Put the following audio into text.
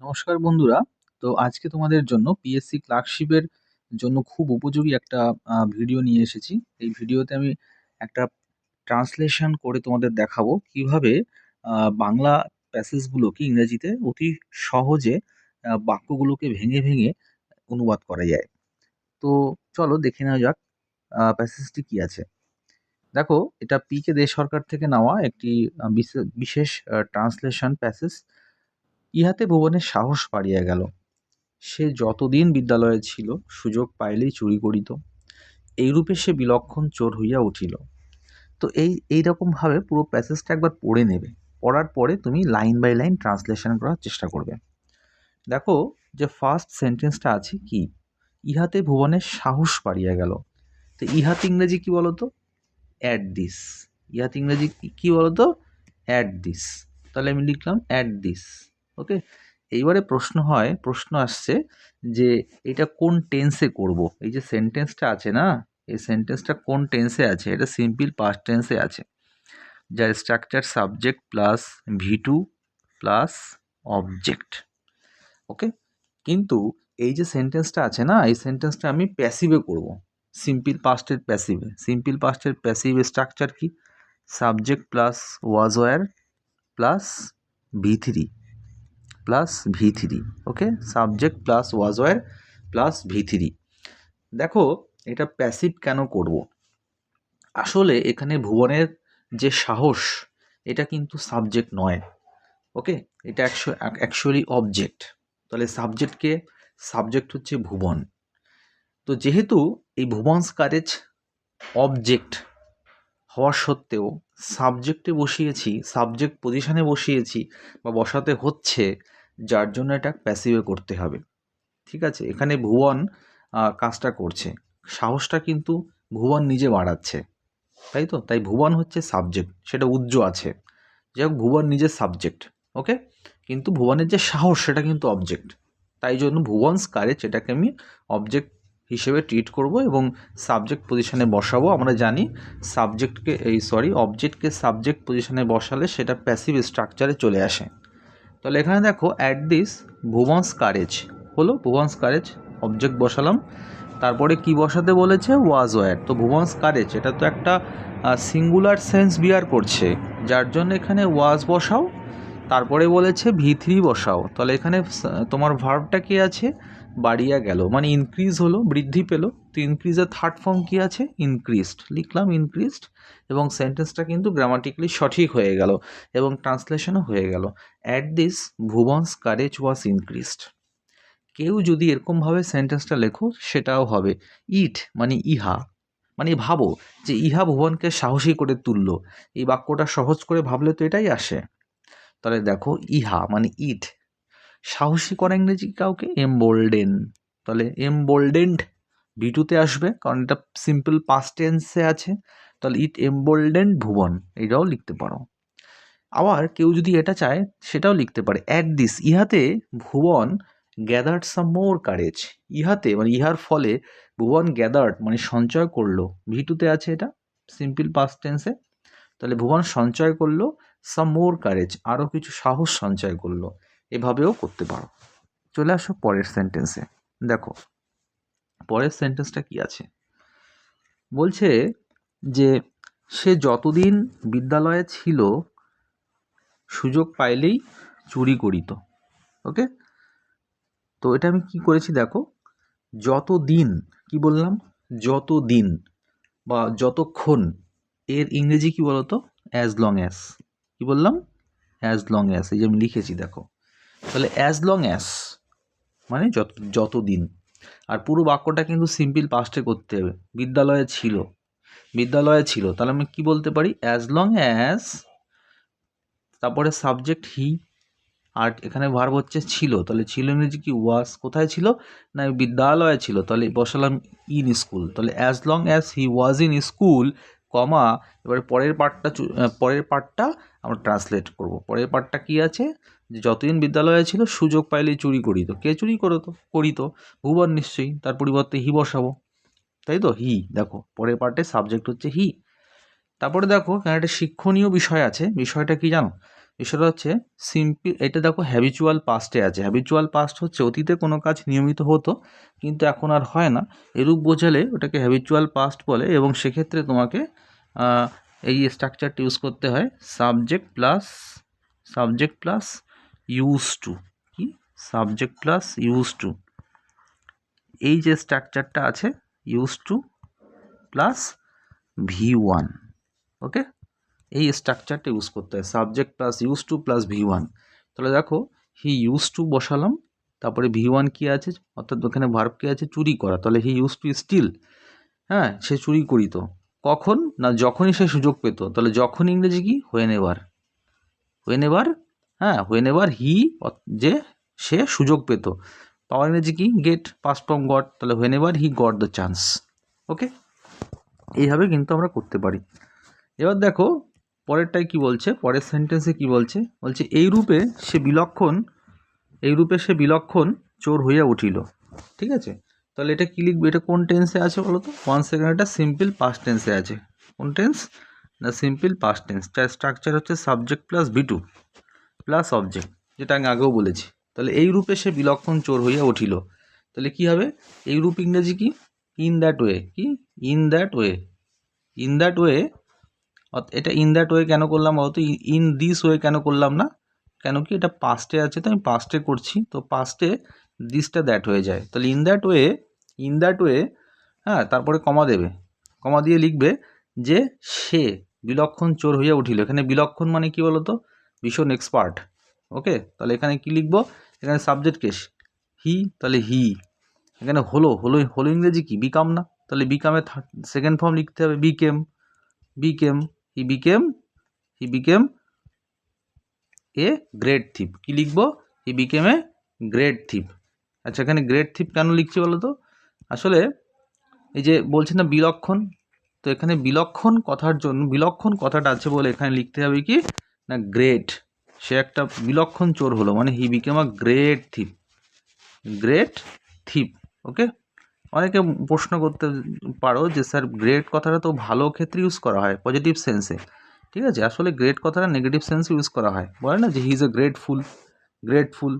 নমস্কার বন্ধুরা। তো আজকে তোমাদের জন্য পিএসসি ক্লার্কশিপের জন্য খুব উপযোগী একটা ভিডিও নিয়ে এসেছি। এই ভিডিওতে আমি একটা ট্রান্সলেশন করে তোমাদের দেখাবো কিভাবে বাংলা প্যাসেজগুলোকে ইংরেজিতে অতি সহজে বাক্যগুলোকে ভেঙে ভেঙে অনুবাদ করা যায়। তো চলো দেখে নেওয়া যাক প্যাসেজটি কি আছে। দেখো, এটা পি.কে. দে সরকার থেকে নেওয়া একটি বিশেষ ট্রান্সলেশন প্যাসেজ। ইহাতে ভুবনের সাহস বাড়িয়া গেল, সে যতদিন বিদ্যালয়ে ছিল সুযোগ পাইলেই চুরি করিত, এইরূপে সে বিলক্ষণ চোর হইয়া উঠিল। তো এইরকমভাবে পুরো প্যাসেজটা একবার পড়ে নেবে। পড়ার পরে তুমি লাইন বাই লাইন ট্রান্সলেশন করার চেষ্টা করবে। দেখো, যে ফার্স্ট সেন্টেন্সটা আছে কি, ইহাতে ভুবনের সাহস বাড়িয়া গেল। তো ইহাতে ইংরেজি কি বলতো? At this. ইহাতে ইংরেজি কি বলতো? At this. তাহলে আমি লিখলাম অ্যাট দিস। ওকে। এইবারে প্রশ্ন আসছে যে এটা কোন টেন্সে করব। এই যে সেন্টেন্সটা আছে না, এই সেন্টেন্সটা কোন টেন্সে আছে? এটা সিম্পল পাস্ট টেন্সে আছে, যার structure subject plus V2 plus object. Okay. কিন্তু এই যে সেন্টেন্সটা আছে না, এই সেন্টেন্সটা আমি প্যাসিভে করব, সিম্পল পাস্টের প্যাসিভে। সিম্পল পাস্টের প্যাসিভ স্ট্রাকচার কি? Subject plus was wire plus V3 plus V3। Okay, subject plus was wire plus V3। দেখো, এটা প্যাসিভ কেন করব? আসলে এখানে ভুবনের যে সাহস, এটা কিন্তু সাবজেক্ট নয়। ওকে, এটা অ্যাকচুয়ালি অবজেক্ট। তাহলে সাবজেক্ট হচ্ছে ভুবন। তো যেহেতু এই ভুবনস কারেজ অবজেক্ট হওয়া সত্ত্বেও সাবজেক্টে বসিয়েছি, সাবজেক্ট পজিশনে বসিয়েছি বা বসাতে হচ্ছে, যার জন্য এটা প্যাসিভে করতে হবে। ঠিক আছে, এখানে ভুবন কাজটা করছে, সাহসটা কিন্তু ভুবন নিজে বাড়াচ্ছে, তাই তো? তাই ভুবন হচ্ছে সাবজেক্ট, সেটা উজ্জ্ব আছে। যাই হোক, ভুবন নিজের সাবজেক্ট। ওকে, কিন্তু ভুবনের যে সাহস সেটা কিন্তু অবজেক্ট। তাই জন্য ভুবনস কারেজ এটাকে আমি অবজেক্ট হিসেবে ট্রিট করব এবং সাবজেক্ট পজিশনে বসাবো। আমরা জানি অবজেক্টকে সাবজেক্ট পজিশনে বসালে সেটা প্যাসিভ স্ট্রাকচারে চলে আসে। তাহলে এখানে দেখো, অ্যাট দিস ভুবনস কারেজ হলো ভুবনস কারেজ, অবজেক্ট বসালাম। তারপরে কি বসাতে বলেছে? ওয়াজ ওয়্যার। তো ভুবনস কারেজ এটা তো একটা সিঙ্গুলার সেন্স বিয়ার করছে, যার জন্য এখানে ওয়াজ বসাও, তারপরে বলেছে V3 বসাও। তাহলে এখানে তোমার ভার্বটা কি আছে? বাড়িয়া গেল, মানে ইনক্রিজ হলো, বৃদ্ধি পেল। তো ইনক্রিজের থার্ড ফর্ম কি আছে? ইনক্রিজড। লিখলাম ইনক্রিজড, এবং সেন্টেন্সটা কিন্তু গ্রামাটিক্যালি সঠিক হয়ে গেল এবং ট্রান্সলেশনও হয়ে গেল। At this Bhuban's courage was increased. কেউ যদি এরকমভাবে সেন্টেন্সটা লেখো সেটাও হবে। ইট মানে ইহা, মানে ভাবো যে ইহা ভুবনকে সাহসী করে তুলল। এই বাক্যটা সহজ করে ভাবলে তো এটাই আসে। তাহলে দেখো, ইহা মানে ইট সাহসী করে ইংরেজি কাউকে এমবোল্ডেন। তাহলে এমবোল্ডেন্ড V2-তে আসবে, কারণ এটা সিম্পল পাস্ট টেন্সে আছে। তাহলে ইট এমবোল্ডেন্ড ভুবন, এটাও লিখতে পারো। আবার কেউ যদি এটা চায় সেটাও লিখতে পারে, অ্যাট দিস ইহাতে ভুবন গ্যাদার্ড সাম মোর কারেজ। ইহাতে মানে ইহার ফলে ভুবন গ্যাদার্ড মানে সঞ্চয় করলো, V2-তে আছে এটা সিম্পল পাস্ট টেন্সে। তাহলে ভুবন সঞ্চয় করলো সাম মোর কারেজ, আরও কিছু সাহস সঞ্চয় করলো। এভাবেও করতে পারো। চলে আসো পরের সেন্টেন্সে। দেখো, পরের সেন্টেন্সটা কি আছে? বলছে যে সে যতদিন বিদ্যালয়ে ছিল সুযোগ পাইলেই চুরি করিত। ওকে, তো এটা আমি কি করেছি দেখো, যতদিন কি বললাম? যতদিন বা যতক্ষণ, এর ইংরেজি কি বলতো? As long as. কি বললাম? As long as. এই যে আমি লিখেছি দেখো। তাহলে অ্যাজ লং অ্যাজ মানে যতদিন। আর পুরো বাক্যটা কিন্তু সিম্পল পাস্টে করতে হবে। বিদ্যালয়ে ছিল, তাহলে আমি কি বলতে পারি? অ্যাজ লং অ্যাজ, তারপরে সাবজেক্ট হি, আর এখানে ভার্ব হচ্ছে ছিল। তাহলে ছিল ইংরেজি কি? ওয়াজ। কোথায় ছিল? না বিদ্যালয়ে ছিল, তাহলে বসালাম ইন স্কুল। তাহলে as long as he was in school, comma, এবারে পরের পার্টটা আমরা ট্রান্সলেট করব। পরের পার্টটা কি আছে? যে যতদিন বিদ্যালয়ে ছিল সুযোগ পাইলেই চুরি করিত। কে চুরি করিত? ভুবন নিশ্চয়ই, তার পরিবর্তে হি বসাবো, তাই তো? হি। দেখো, পরের পার্টে সাবজেক্ট হচ্ছে হি। তারপরে দেখো, এখানে একটা শিক্ষণীয় বিষয় আছে। বিষয়টা কি জানো? বিষয়টা হচ্ছে সিম্পল, এটা দেখো হ্যাবিচুয়াল পাস্টে আছে। হ্যাবিচুয়াল পাস্ট হচ্ছে অতীতে কোনো কাজ নিয়মিত হতো কিন্তু এখন আর হয় না, এরূপ বোঝালে ওটাকে হ্যাবিচুয়াল পাস্ট বলে। এবং সেক্ষেত্রে তোমাকে এই স্ট্রাকচারটি ইউজ করতে হয়, সাবজেক্ট প্লাস ইউজ টু। কি? Subject plus use to. এই যে স্ট্রাকচারটা আছে, ইউজ টু প্লাস V1, ওকে, এই স্ট্রাকচারটা ইউজ করতে হয়, subject plus use to plus V1। তাহলে দেখো হি ইউজ টু বসালাম, তারপরে V1 কি আছে, অর্থাৎ ওখানে ভার্ব কি আছে, চুরি করা। তাহলে হি ইউজ টু স্টিল, হ্যাঁ, সে চুরি করিত। কখন না, যখনই সে সুযোগ পেত। তাহলে যখন ইংরেজি কি, হোয়েন এভার, হ্যাঁ, হোয়েন এভার হি, যে সে সুযোগ পেত। পাওয়ার ইংরেজি কি, গেট, পাস্ট ফর্ম গট। তাহলে whenever he got the chance. Okay, এইভাবে কিন্তু আমরা করতে পারি। এবার দেখো পরেরটাই কি বলছে, পরের সেন্টেন্সে কি বলছে, বলছে এই রূপে সে বিলক্ষণ চোর হইয়া উঠিল। ঠিক আছে, তাহলে এটা কি লিখবে, এটা কোন টেন্সে আছে বলো তো? 1 সেকেন্ড, এটা সিম্পল পাস্ট টেন্সে আছে। কোন টেন্স না, সিম্পল পাস্ট টেন্স। তার স্ট্রাকচার হচ্ছে subject plus V2 plus object, যেটা আমি আগেও বলেছি। তাহলে এই রূপে সে বিলক্ষণ চোর হইয়া উঠিল। তাহলে কি হবে, এই রূপ ইংরেজি কি, ইন দ্যাট ওয়ে। কি? In that way. এটা ইন দ্যাট ওয়ে কেন করলাম বলতো, ইন দিস ওয়ে কেন করলাম না? কেন কি, এটা পাস্টে আছে তো আমি পাস্টে করছি, তো পাস্টে দিসটা দ্যাট হয়ে যায়। তাহলে ইন দ্যাট ওয়ে, হ্যাঁ, তারপরে কমা দেবে, কমা দিয়ে লিখবে যে সে বিলক্ষণ চোর হইয়া উঠিল। এখানে বিলক্ষণ মানে কি বলতো, ভীষণ এক্সপার্ট। ওকে, তাহলে এখানে কি লিখবো, এখানে সাবজেক্ট কেস হি, তাহলে হি। এখানে হলো ইংরেজি কি, বিকাম না? তাহলে বিকামের সেকেন্ড ফর্ম লিখতে হবে, became. He became a great থিপ। কি লিখবো, হি বিকেম এ গ্রেট থিপ। আচ্ছা, এখানে গ্রেট থিপ কেন লিখছি বলো তো? আসলে এই যে বলছি না বিলক্ষণ, তো এখানে বিলক্ষণ কথার জন্য, বিলক্ষণ কথাটা আছে বলে এখানে লিখতে হবে কি না, গ্রেট। সে একটা বিলক্ষণ চোর হলো, মানে হি বিকেম আ গ্রেট থিপ। ওকে, অনেকে প্রশ্ন করতে পারো যে স্যার গ্রেট কথাটা তো ভালো ক্ষেত্রে ইউজ করা হয়, পজিটিভ সেন্সে। ঠিক আছে, আসলে গ্রেট কথাটা নেগেটিভ সেন্সে ইউজ করা হয়, বলে না যে হি ইজ এ গ্রেটফুল।